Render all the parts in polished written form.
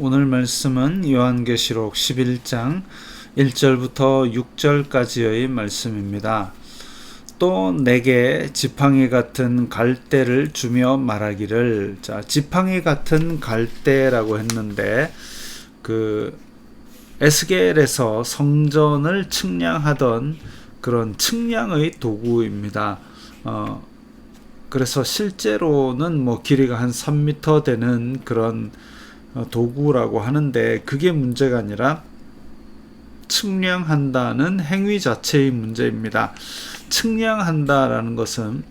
오늘 말씀은 요한계시록 11장 1절부터 6절까지의 말씀입니다. 또 내게 지팡이 같은 갈대를 주며 말하기를. 지팡이 같은 갈대라고 했는데 에스겔에서 성전을 측량하던 그런 측량의 도구입니다. 그래서 실제로는 길이가 한 3m 되는 그런 도구라고 하는데, 그게 문제가 아니라 측량한다는 행위 자체의 문제입니다. 측량한다라는 것은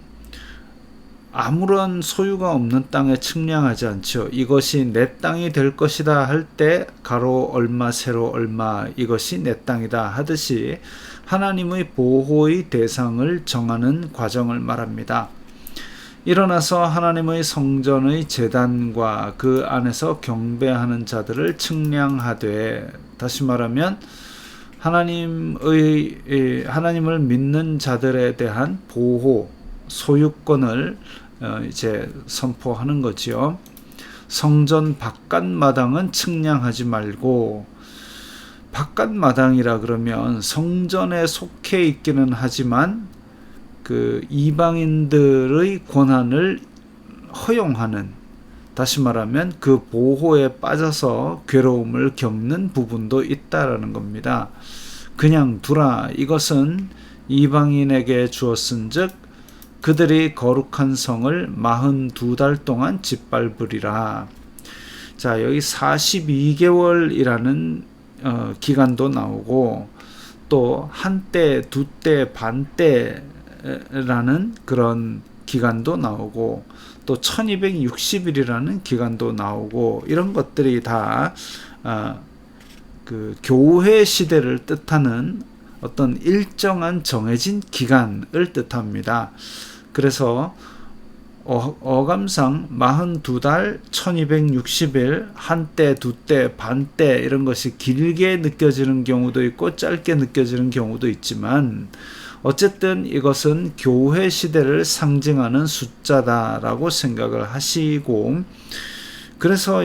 아무런 소유가 없는 땅에 측량하지 않죠. 이것이 내 땅이 될 것이다 할 때 가로 얼마 세로 얼마, 이것이 내 땅이다 하듯이 하나님의 보호의 대상을 정하는 과정을 말합니다. 일어나서 하나님의 성전의 제단과 그 안에서 경배하는 자들을 측량하되, 다시 말하면 하나님을 믿는 자들에 대한 보호, 소유권을 이제 선포하는 거지요. 성전 바깥마당은 측량하지 말고, 바깥마당이라 그러면 성전에 속해 있기는 하지만 그 이방인들의 권한을 허용하는, 다시 말하면 그 보호에 빠져서 괴로움을 겪는 부분도 있다라는 겁니다. 그냥 두라, 이것은 이방인에게 주었은즉 그들이 거룩한 성을 42달 동안 짓밟으리라. 자, 여기 42개월이라는 기간도 나오고, 또 한때, 두때, 반때 라는 그런 기간도 나오고, 또 1260일이라는 기간도 나오고, 이런 것들이 다 그 교회 시대를 뜻하는 어떤 일정한 정해진 기간을 뜻합니다. 그래서 어감상 42달, 1260일, 한때, 두때, 반때, 이런 것이 길게 느껴지는 경우도 있고 짧게 느껴지는 경우도 있지만, 어쨌든 이것은 교회 시대를 상징하는 숫자다라고 생각을 하시고, 그래서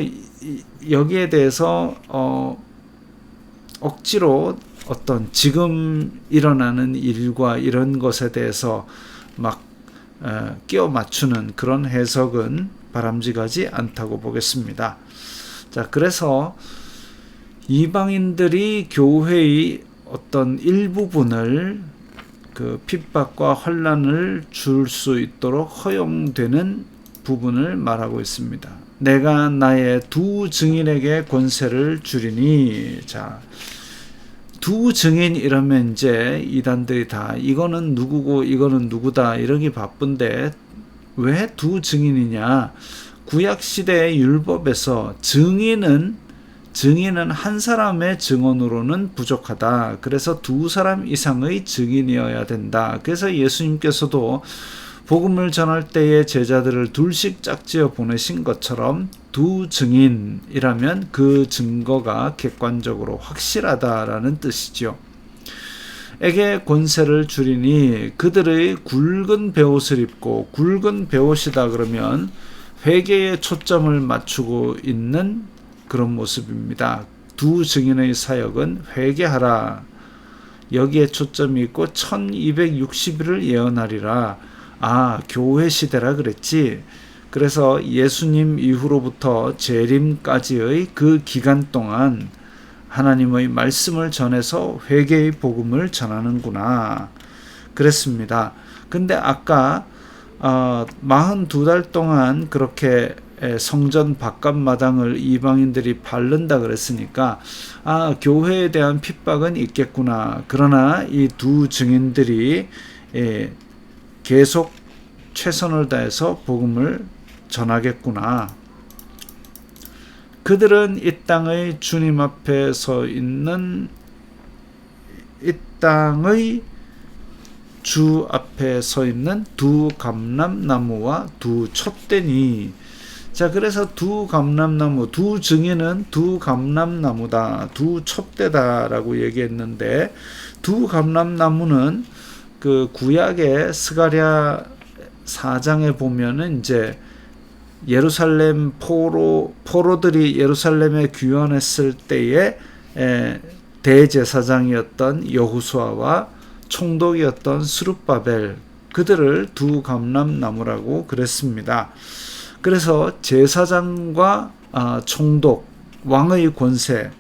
여기에 대해서 억지로 어떤 지금 일어나는 일과 이런 것에 대해서 막 끼워 맞추는 그런 해석은 바람직하지 않다고 보겠습니다. 자, 그래서 이방인들이 교회의 어떤 일부분을 그 핍박과 환난을 줄 수 있도록 허용되는 부분을 말하고 있습니다. 내가 나의 두 증인에게 권세를 주리니. 자, 두 증인 이러면 이제 이단들이 다 이거는 누구고 이거는 누구다 이러기 바쁜데, 왜 두 증인이냐? 구약시대의 율법에서 증인은 한 사람의 증언으로는 부족하다. 그래서 두 사람 이상의 증인이어야 된다. 그래서 예수님께서도 복음을 전할 때에 제자들을 둘씩 짝지어 보내신 것처럼 두 증인이라면 그 증거가 객관적으로 확실하다라는 뜻이죠. 에게 권세를 주리니, 그들의 굵은 베옷을 입고, 굵은 베옷이다 그러면 회개에 초점을 맞추고 있는 그런 모습입니다. 두 증인의 사역은 회개하라, 여기에 초점이 있고 1260일을 예언하리라. 교회 시대라 그랬지. 그래서 예수님 이후로부터 재림까지의 그 기간 동안 하나님의 말씀을 전해서 회개의 복음을 전하는구나 그랬습니다. 근데 아까 42달 동안 그렇게 성전 바깥마당을 이방인들이 밟는다 그랬으니까 교회에 대한 핍박은 있겠구나. 그러나 이 두 증인들이 계속 최선을 다해서 복음을 전하겠구나. 그들은 이 땅의 주님 앞에 서 있는, 이 땅의 주 앞에 서 있는 두 감람나무와 두 촛대니. 자, 그래서 두 감람나무, 두 증인은 두 감람나무다, 두 촛대다라고 얘기했는데, 두 감람나무는 그 구약의 스가랴 4장에 보면은 이제 예루살렘 포로들이 예루살렘에 귀환했을 때에 대제사장이었던 여호수아와 총독이었던 스룹바벨, 그들을 두 감람나무라고 그랬습니다. 그래서 제사장과 총독, 왕의 권세,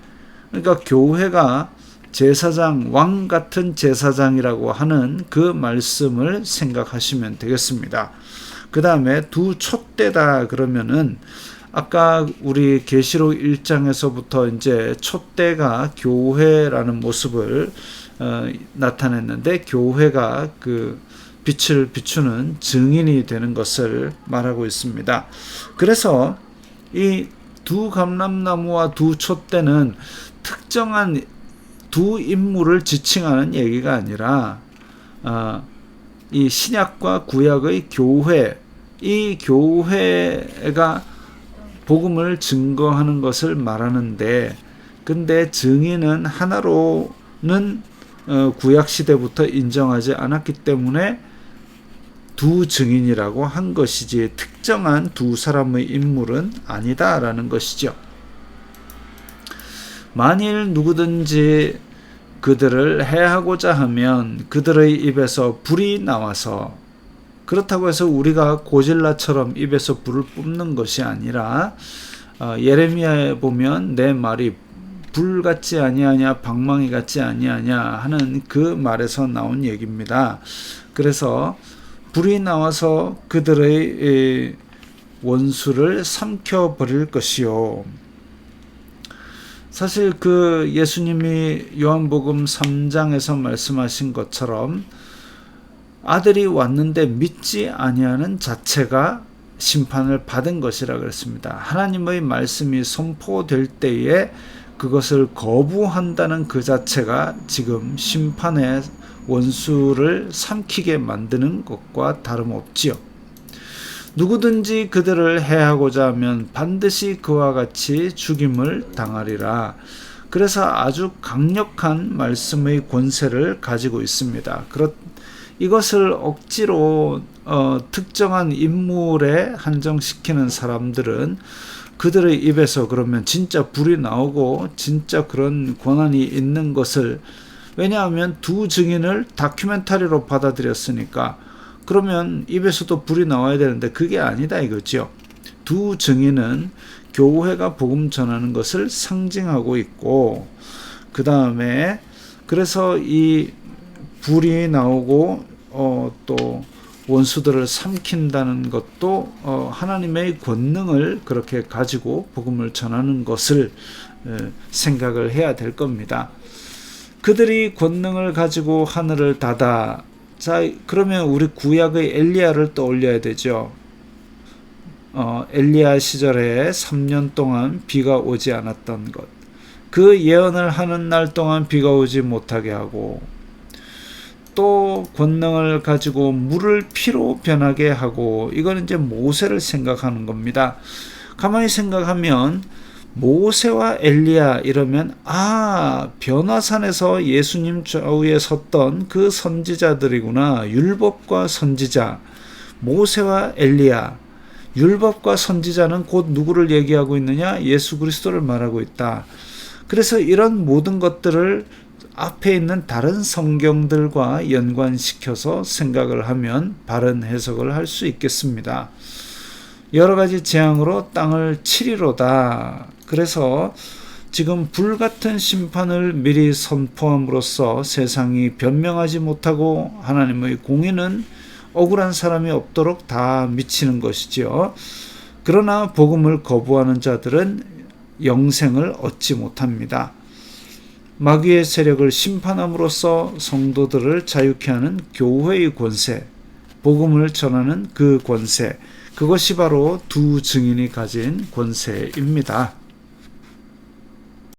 그러니까 교회가 제사장, 왕 같은 제사장이라고 하는 그 말씀을 생각하시면 되겠습니다. 그 다음에 두 촛대다 그러면은 아까 우리 계시록 1장에서부터 이제 촛대가 교회라는 모습을 나타냈는데, 교회가 그 빛을 비추는 증인이 되는 것을 말하고 있습니다. 그래서 이 두 감람나무와 두 촛대는 특정한 두 인물을 지칭하는 얘기가 아니라 이 신약과 구약의 교회, 이 교회가 복음을 증거하는 것을 말하는데, 근데 증인은 하나로는 구약 시대부터 인정하지 않았기 때문에 두 증인이라고 한 것이지 특정한 두 사람의 인물은 아니다라는 것이죠. 만일 누구든지 그들을 해하고자 하면 그들의 입에서 불이 나와서, 그렇다고 해서 우리가 고질라처럼 입에서 불을 뿜는 것이 아니라 예레미야에 보면 내 말이 불 같지 아니하냐 방망이 같지 아니하냐 하는 그 말에서 나온 얘기입니다. 그래서 불이 나와서 그들의 원수를 삼켜버릴 것이요. 사실 그 예수님이 요한복음 3장에서 말씀하신 것처럼 아들이 왔는데 믿지 아니하는 자체가 심판을 받은 것이라 그랬습니다. 하나님의 말씀이 선포될 때에 그것을 거부한다는 그 자체가 지금 심판의 원수를 삼키게 만드는 것과 다름없지요. 누구든지 그들을 해하고자 하면 반드시 그와 같이 죽임을 당하리라. 그래서 아주 강력한 말씀의 권세를 가지고 있습니다. 이것을 억지로 특정한 인물에 한정시키는 사람들은 그들의 입에서 그러면 진짜 불이 나오고 진짜 그런 권한이 있는 것을, 왜냐하면 두 증인을 다큐멘터리로 받아들였으니까 그러면 입에서도 불이 나와야 되는데 그게 아니다 이거죠. 두 증인은 교회가 복음 전하는 것을 상징하고 있고, 그 다음에 그래서 이 불이 나오고 또 원수들을 삼킨다는 것도 하나님의 권능을 그렇게 가지고 복음을 전하는 것을 생각을 해야 될 겁니다. 그들이 권능을 가지고 하늘을 닫아. 자, 그러면 우리 구약의 엘리야를 떠올려야 되죠. 엘리야 시절에 3년 동안 비가 오지 않았던 것, 그 예언을 하는 날 동안 비가 오지 못하게 하고, 또 권능을 가지고 물을 피로 변하게 하고, 이건 이제 모세를 생각하는 겁니다. 가만히 생각하면 모세와 엘리야 이러면 변화산에서 예수님 좌우에 섰던 그 선지자들이구나. 율법과 선지자, 모세와 엘리야. 율법과 선지자는 곧 누구를 얘기하고 있느냐? 예수 그리스도를 말하고 있다. 그래서 이런 모든 것들을 앞에 있는 다른 성경들과 연관시켜서 생각을 하면 바른 해석을 할 수 있겠습니다. 여러 가지 재앙으로 땅을 치리로다. 그래서 지금 불같은 심판을 미리 선포함으로써 세상이 변명하지 못하고 하나님의 공의는 억울한 사람이 없도록 다 미치는 것이지요. 그러나 복음을 거부하는 자들은 영생을 얻지 못합니다. 마귀의 세력을 심판함으로써 성도들을 자유케 하는 교회의 권세, 복음을 전하는 그 권세, 그것이 바로 두 증인이 가진 권세입니다.